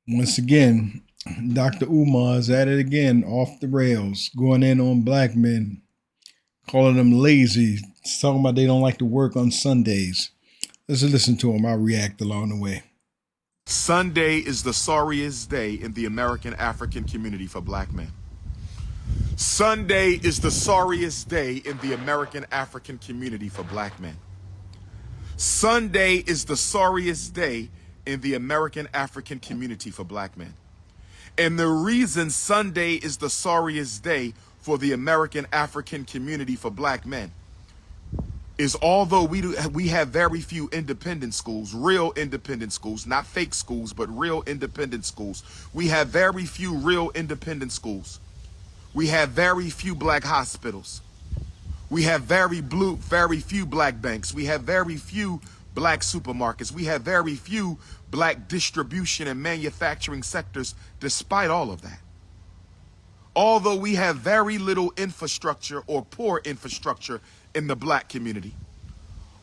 Once again, Dr. Umar is at it again, off the rails, going in on black men, calling them lazy, talking about they don't like to work on Sundays. Let's listen to him. I'll react along the way. Sunday is the sorriest day in the American African community for black men. Sunday is the sorriest day in the American African community for black men. Sunday is the sorriest day in the American African community for black men. And the reason Sunday is the sorriest day for the American African community for black men is although we have very few independent schools, real independent schools, not fake schools, but real independent schools. We have very few real independent schools. We have very few black hospitals. We have very few black banks. We have very few black supermarkets. We have very few black distribution and manufacturing sectors despite all of that. Although we have very little infrastructure or poor infrastructure in the black community,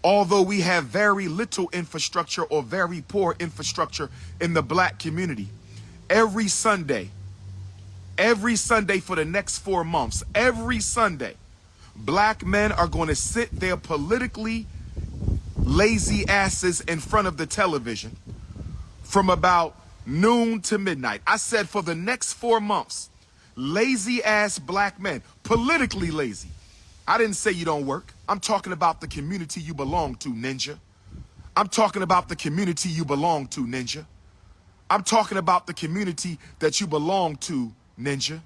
although we have very little infrastructure or very poor infrastructure in the black community, every Sunday for the next 4 months, every Sunday, black men are going to sit their politically lazy asses in front of the television from about noon to midnight. I said for the next 4 months, lazy ass black men, politically lazy. I didn't say you don't work. I'm talking about the community you belong to, ninja. I'm talking about the community you belong to, ninja. I'm talking about the community that you belong to, ninja.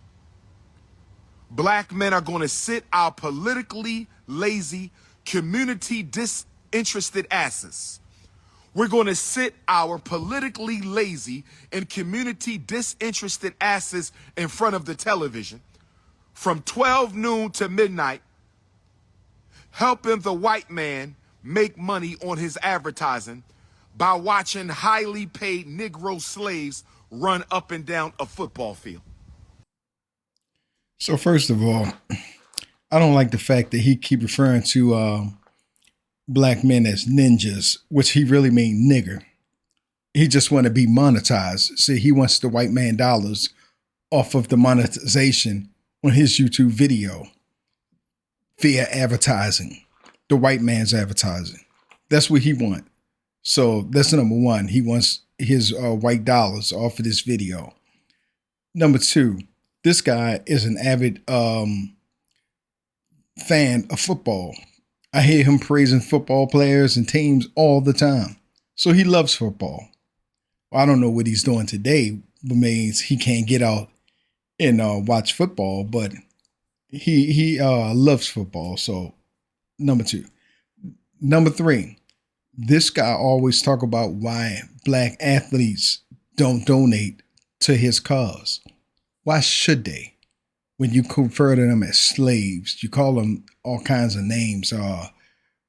Black men are going to sit our politically lazy, community disinterested asses. We're going to sit our politically lazy and community disinterested asses in front of the television from 12 noon to midnight, helping the white man make money on his advertising by watching highly paid Negro slaves run up and down a football field. So first of all, I don't like the fact that he keep referring to black men as ninjas, which he really mean nigger. He just want to be monetized. See, he wants the white man dollars off of the monetization on his YouTube video via advertising, the white man's advertising. That's what he want. So that's number one. He wants his white dollars off of this video. Number two, this guy is an avid fan of football. I hear him praising football players and teams all the time. So he loves football. Well, I don't know what he's doing today, but means he can't get out and watch football, but he loves football. So number two. Number three, this guy always talk about why black athletes don't donate to his cause. Why should they? When you refer to them as slaves, you call them all kinds of names,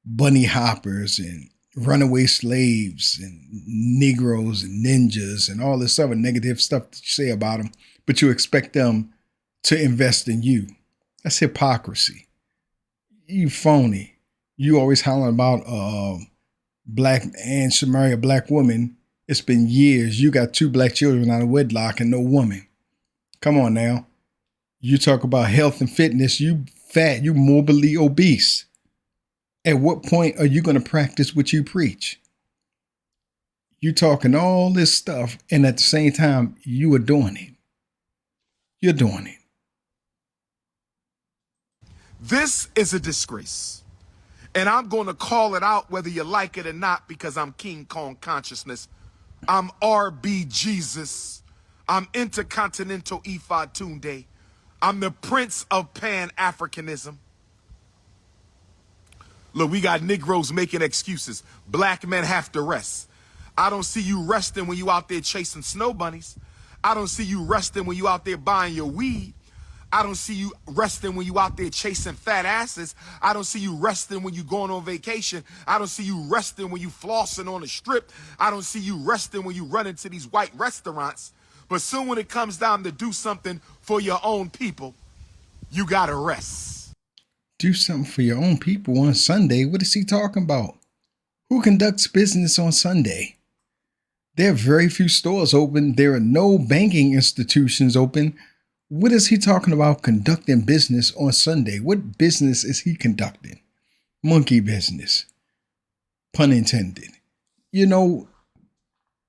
bunny hoppers and runaway slaves and Negroes and ninjas and all this other negative stuff that you say about them, but you expect them to invest in you. That's hypocrisy. You phony. You always hollering about black man should marry a black woman. It's been years. You got 2 black children out of wedlock and no woman. Come on now. You talk about health and fitness. You fat. You morbidly obese. At what point are you going to practice what you preach? You talking all this stuff, and at the same time, you are doing it. You're doing it. This is a disgrace. And I'm going to call it out whether you like it or not because I'm King Kong consciousness. I'm RB Jesus. I'm Intercontinental Ifa Tunde. I'm the Prince of Pan-Africanism. Look, we got Negroes making excuses. Black men have to rest. I don't see you resting when you out there chasing snow bunnies. I don't see you resting when you out there buying your weed. I don't see you resting when you out there chasing fat asses. I don't see you resting when you going on vacation. I don't see you resting when you flossing on the strip. I don't see you resting when you run into these white restaurants. But soon when it comes down to do something for your own people, you gotta rest. Do something for your own people on Sunday. What is he talking about? Who conducts business on Sunday? There are very few stores open. There are no banking institutions open. What is he talking about conducting business on Sunday? What business is he conducting? Monkey business, pun intended. You know,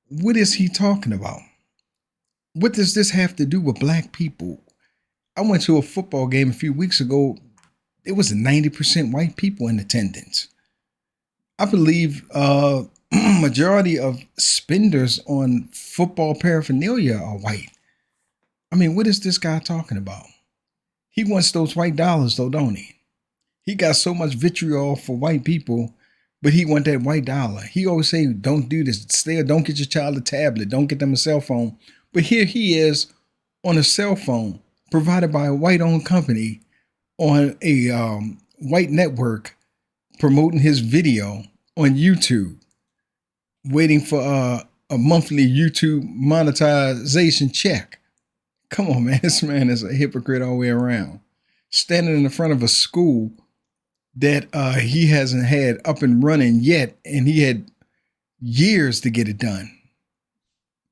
what is he talking about? What does this have to do with black people? I went to a football game a few weeks ago. It was 90% white people in attendance. I believe majority of spenders on football paraphernalia are white. I mean, what is this guy talking about? He wants those white dollars though, don't he? He got so much vitriol for white people, but he want that white dollar. He always say, don't do this. Stay, don't get your child a tablet. Don't get them a cell phone. But here he is on a cell phone provided by a white-owned company on a white network promoting his video on YouTube, waiting for a monthly YouTube monetization check. Come on, man. This man is a hypocrite all the way around. Standing in the front of a school that he hasn't had up and running yet, and he had years to get it done.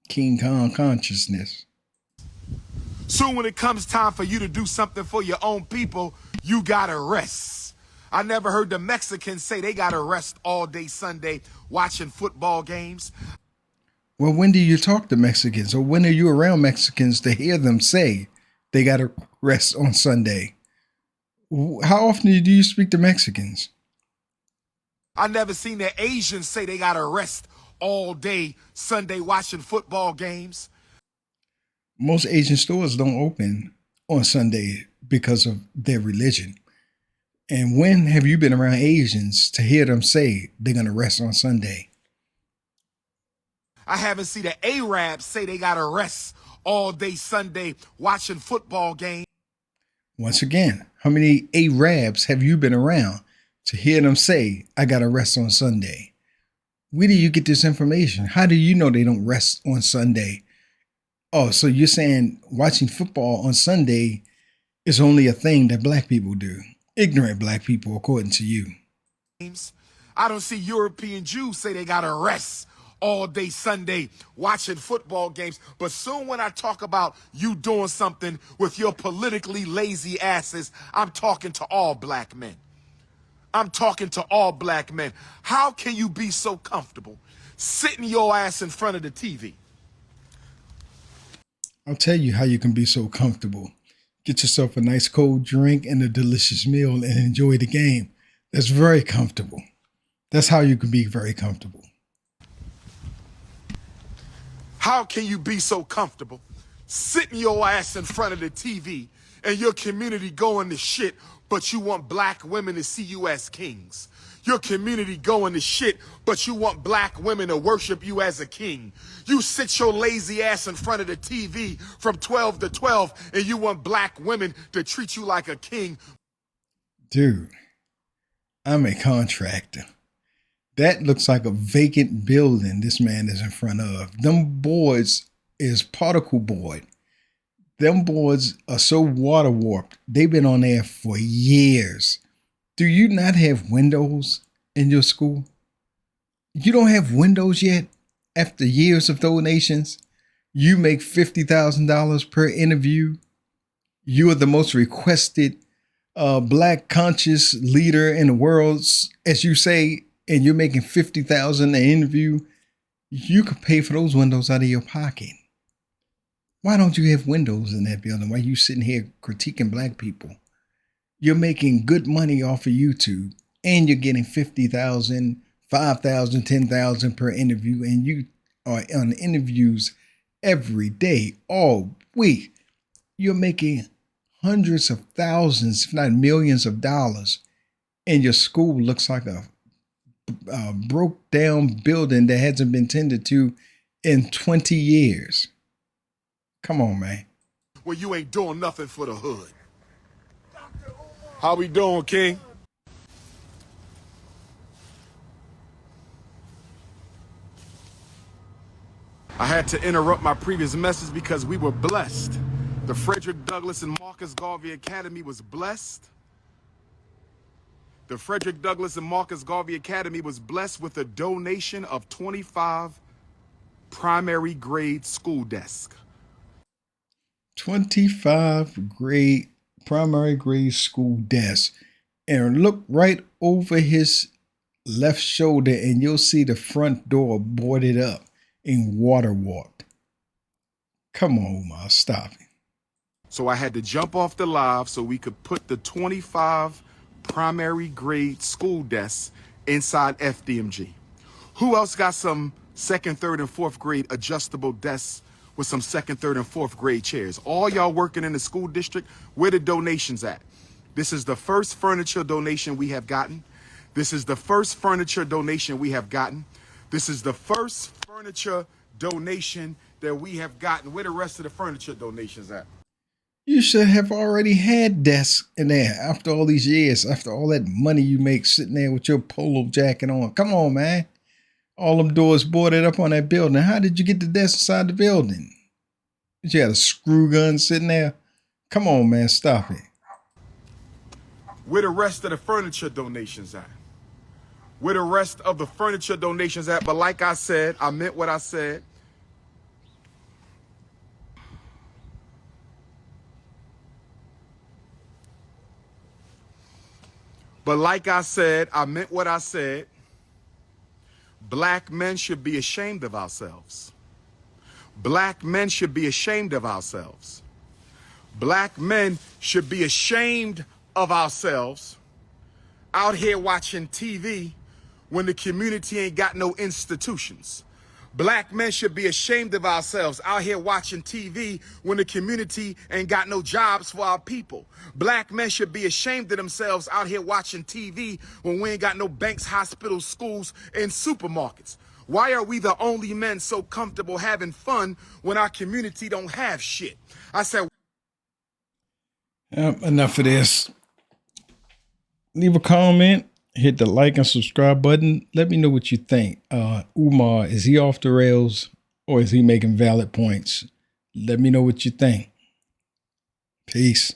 King Kong consciousness. Soon when it comes time for you to do something for your own people, you gotta rest. I never heard the Mexicans say they gotta rest all day Sunday watching football games. Well, when do you talk to Mexicans, or when are you around Mexicans to hear them say they gotta rest on Sunday? How often do you speak to Mexicans? I never seen the Asians say they gotta rest all day Sunday watching football games. Most Asian stores don't open on Sunday because of their religion. And when have you been around Asians to hear them say they're going to rest on Sunday? I haven't seen the Arabs say they gotta rest all day Sunday watching football games. Once again, how many Arabs have you been around to hear them say, I got to rest on Sunday? Where do you get this information? How do you know they don't rest on Sunday? Oh, so you're saying watching football on Sunday is only a thing that black people do. Ignorant black people, according to you. I don't see European Jews say they gotta rest all day Sunday watching football games. But soon when I talk about you doing something with your politically lazy asses, I'm talking to all black men. I'm talking to all black men. How can you be so comfortable sitting your ass in front of the TV? I'll tell you how you can be so comfortable. Get yourself a nice cold drink and a delicious meal and enjoy the game. That's very comfortable. That's how you can be very comfortable. How can you be so comfortable sitting your ass in front of the TV and your community going to shit, but you want black women to see you as kings? Your community going to shit, but you want black women to worship you as a king. You sit your lazy ass in front of the TV from 12 to 12 and you want black women to treat you like a king. Dude, I'm a contractor. That looks like a vacant building this man is in front of. Them boards is particle board. Them boards are so water warped. They've been on there for years. Do you not have windows in your school? You don't have windows yet? After years of donations, you make $50,000 per interview. You are the most requested black conscious leader in the world, as you say, and you're making $50,000 an interview. You could pay for those windows out of your pocket. Why don't you have windows in that building? Why are you sitting here critiquing black people? You're making good money off of YouTube, and you're getting 50,000, 5,000, 10,000 per interview, and you are on interviews every day, all week. You're making hundreds of thousands, if not millions of dollars, and your school looks like a broke down building that hasn't been tended to in 20 years. Come on, man. Well, you ain't doing nothing for the hood. How we doing, King? I had to interrupt my previous message because we were blessed. The Frederick Douglass and Marcus Garvey Academy was blessed. The Frederick Douglass and Marcus Garvey Academy was blessed with a donation of $25 primary grade school desk. 25 grade primary grade school desk. And look right over his left shoulder and you'll see the front door boarded up and waterlogged. Come on, Umar, stop it. So I had to jump off the live so we could put the 25 primary grade school desks inside FDMG. Who else got some second, third, and fourth grade adjustable desks with some second, third, and fourth grade chairs? All y'all working in the school district, where the donations at? This is the first furniture donation we have gotten. This is the first furniture donation we have gotten. This is the first furniture donation that we have gotten. Where the rest of the furniture donations at? You should have already had desks in there after all these years, after all that money you make sitting there with your polo jacket on. Come on, man. All them doors boarded up on that building. How did you get the desk inside the building? You had a screw gun sitting there? Come on, man. Stop it. Where the rest of the furniture donations at? Where the rest of the furniture donations at? But like I said, I meant what I said. But like I said, I meant what I said. Black men should be ashamed of ourselves. Black men should be ashamed of ourselves. Black men should be ashamed of ourselves out here watching TV when the community ain't got no institutions. Black men should be ashamed of ourselves out here watching TV when the community ain't got no jobs for our people. Black men should be ashamed of themselves out here watching TV when we ain't got no banks, hospitals, schools, and supermarkets. Why are we the only men so comfortable having fun when our community don't have shit? I said, enough of this. Leave a comment. Hit the like and subscribe button. Let me know what you think. Umar, is he off the rails or is he making valid points? Let me know what you think. Peace.